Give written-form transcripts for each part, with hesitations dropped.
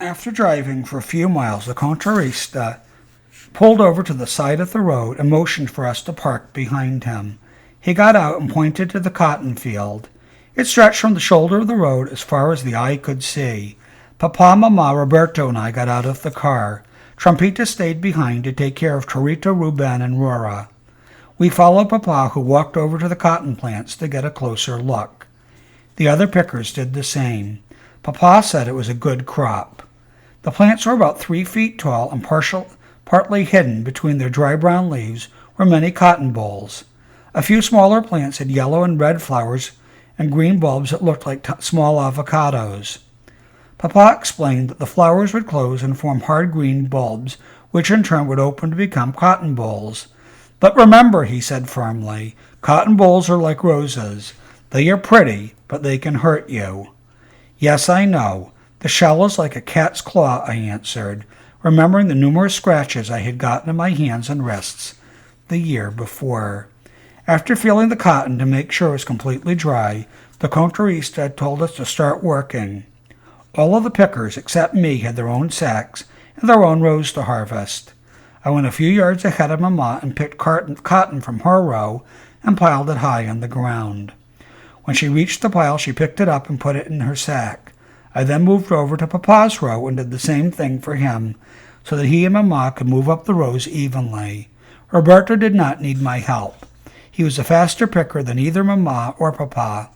After driving for a few miles, the contrarista pulled over to the side of the road and motioned for us to park behind him. He got out and pointed to the cotton field. It stretched from the shoulder of the road as far as the eye could see. Papa, Mama, Roberto, and I got out of the car. Trumpita stayed behind to take care of Torito, Ruben, and Rora. We followed Papa, who walked over to the cotton plants to get a closer look. The other pickers did the same. Papa said it was a good crop. The plants were about 3 feet tall and partly hidden between their dry brown leaves were many cotton bolls. A few smaller plants had yellow and red flowers and green bulbs that looked like small avocados. Papa explained that the flowers would close and form hard green bulbs, which in turn would open to become cotton bolls. But remember, he said firmly, cotton bolls are like roses. They are pretty, but they can hurt you. Yes, I know. The shell is like a cat's claw, I answered, remembering the numerous scratches I had gotten in my hands and wrists the year before. After feeling the cotton to make sure it was completely dry, the contrarista told us to start working. All of the pickers except me had their own sacks and their own rows to harvest. I went a few yards ahead of Mama and picked cotton from her row and piled it high on the ground. When she reached the pile, she picked it up and put it in her sack. I then moved over to Papa's row and did the same thing for him, so that he and Mama could move up the rows evenly. Roberto did not need my help. He was a faster picker than either Mama or Papa.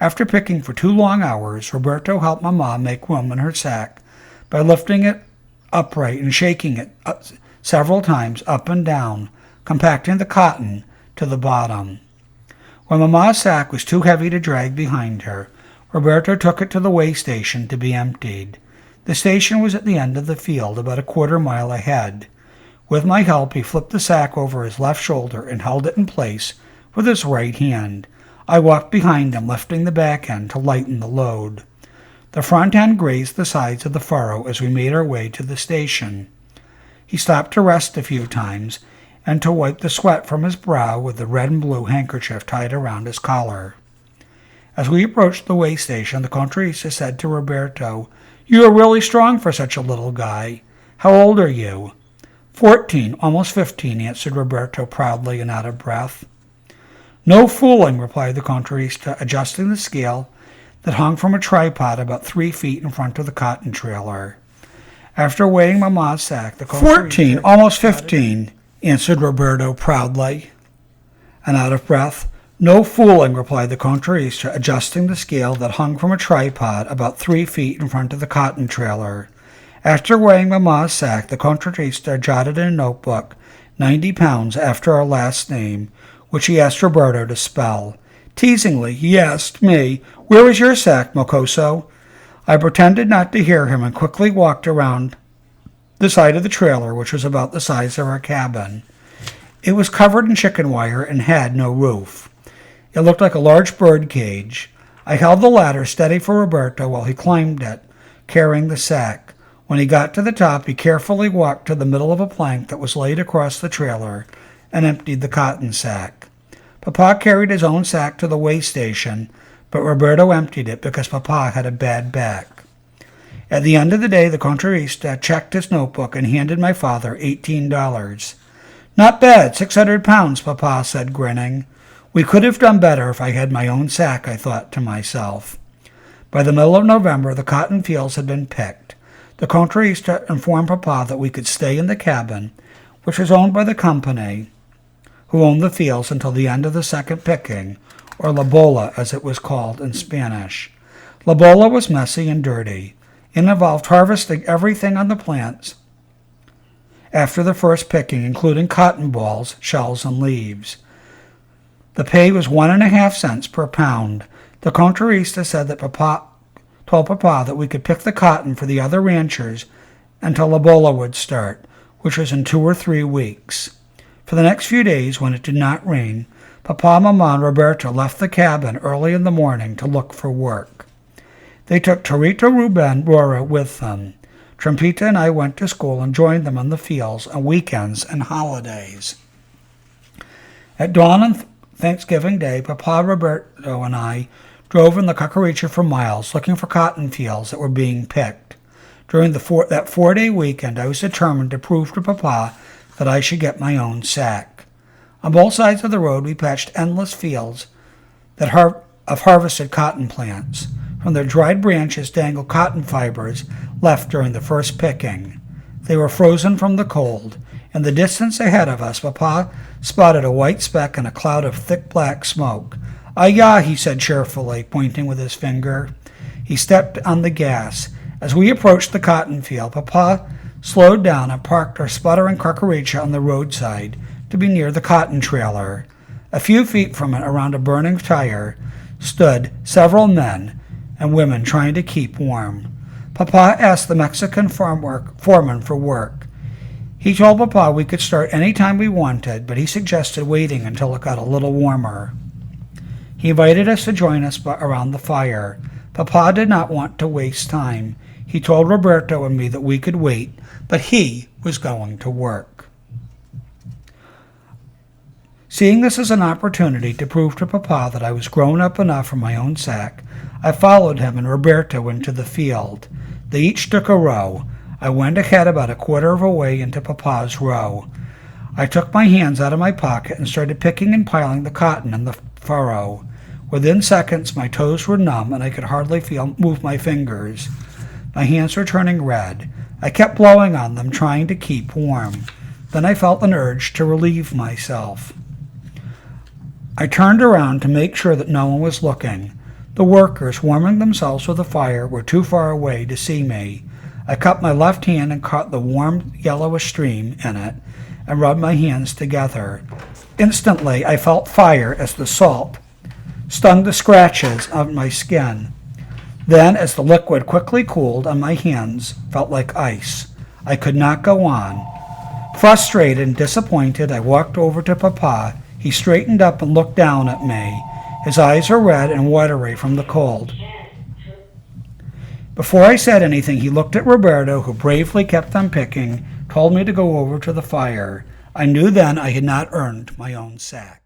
After picking for 2 long hours, Roberto helped Mama make room in her sack by lifting it upright and shaking it several times up and down, compacting the cotton to the bottom. When Mama's sack was too heavy to drag behind her, Roberto took it to the weigh station to be emptied. The station was at the end of the field, about a quarter-mile ahead. With my help, he flipped the sack over his left shoulder and held it in place with his right hand. I walked behind him, lifting the back end to lighten the load. The front end grazed the sides of the furrow as we made our way to the station. He stopped to rest a few times and to wipe the sweat from his brow with the red and blue handkerchief tied around his collar. As we approached the weigh station, the contrarista said to Roberto, "You are really strong for such a little guy. How old are you?" 14, almost 15, answered Roberto proudly and out of breath. "No fooling," replied the contrarista, adjusting the scale that hung from a tripod about 3 feet in front of the cotton trailer. After weighing Mama's sack, the contrarista... 14, almost 15, answered Roberto proudly and out of breath. "No fooling," replied the contrarista, adjusting the scale that hung from a tripod about 3 feet in front of the cotton trailer. After weighing Mama's sack, the contrarista jotted in a notebook 90 pounds after our last name, which he asked Roberto to spell. Teasingly, he asked me, "Where is your sack, Mocoso?" I pretended not to hear him and quickly walked around the side of the trailer, which was about the size of our cabin. It was covered in chicken wire and had no roof. It looked like a large bird cage. I held the ladder steady for Roberto while he climbed it, carrying the sack. When he got to the top, he carefully walked to the middle of a plank that was laid across the trailer and emptied the cotton sack. Papa carried his own sack to the weigh station, but Roberto emptied it because Papa had a bad back. At the end of the day, the contrarista checked his notebook and handed my father $18. "Not bad, 600 pounds, Papa said, grinning. We could have done better if I had my own sack, I thought to myself. By the middle of November, the cotton fields had been picked. The contrarista informed Papa that we could stay in the cabin, which was owned by the company, who owned the fields until the end of the second picking, or la bola as it was called in Spanish. La bola was messy and dirty. It involved harvesting everything on the plants after the first picking, including cotton balls, shells, and leaves. The pay was 1.5 cents per pound. The contrarista said that told Papa that we could pick the cotton for the other ranchers until La Bola would start, which was in 2 or 3 weeks. For the next few days, when it did not rain, Papa, Mama, and Roberto left the cabin early in the morning to look for work. They took Torito, Ruben, Rora with them. Trumpita and I went to school and joined them on the fields on weekends and holidays. At dawn on Thanksgiving Day, Papa, Roberto, and I drove in the Cucaracha for miles, looking for cotton fields that were being picked. During that 4-day weekend, I was determined to prove to Papa that I should get my own sack. On both sides of the road, we patched endless fields of harvested cotton plants. From their dried branches dangled cotton fibers left during the first picking. They were frozen from the cold. In the distance ahead of us, Papa spotted a white speck in a cloud of thick black smoke. "Ah, he said cheerfully, pointing with his finger. He stepped on the gas. As we approached the cotton field, Papa slowed down and parked our sputtering carcaricha on the roadside to be near the cotton trailer. A few feet from it, around a burning tire, stood several men and women trying to keep warm. Papa asked the Mexican foreman for work. He told Papa we could start any time we wanted, but he suggested waiting until it got a little warmer. He invited us to join us around the fire. Papa did not want to waste time. He told Roberto and me that we could wait, but he was going to work. Seeing this as an opportunity to prove to Papa that I was grown up enough for my own sack, I followed him and Roberto into the field. They each took a row. I went ahead about a quarter of a way into Papa's row. I took my hands out of my pocket and started picking and piling the cotton in the furrow. Within seconds, my toes were numb and I could hardly move my fingers. My hands were turning red. I kept blowing on them, trying to keep warm. Then I felt an urge to relieve myself. I turned around to make sure that no one was looking. The workers, warming themselves with a fire, were too far away to see me. I cupped my left hand and caught the warm yellowish stream in it and rubbed my hands together. Instantly, I felt fire as the salt stung the scratches of my skin. Then, as the liquid quickly cooled on my hands, felt like ice. I could not go on. Frustrated and disappointed, I walked over to Papa. He straightened up and looked down at me. His eyes were red and watery from the cold. Before I said anything, he looked at Roberto, who bravely kept on picking, told me to go over to the fire. I knew then I had not earned my own sack.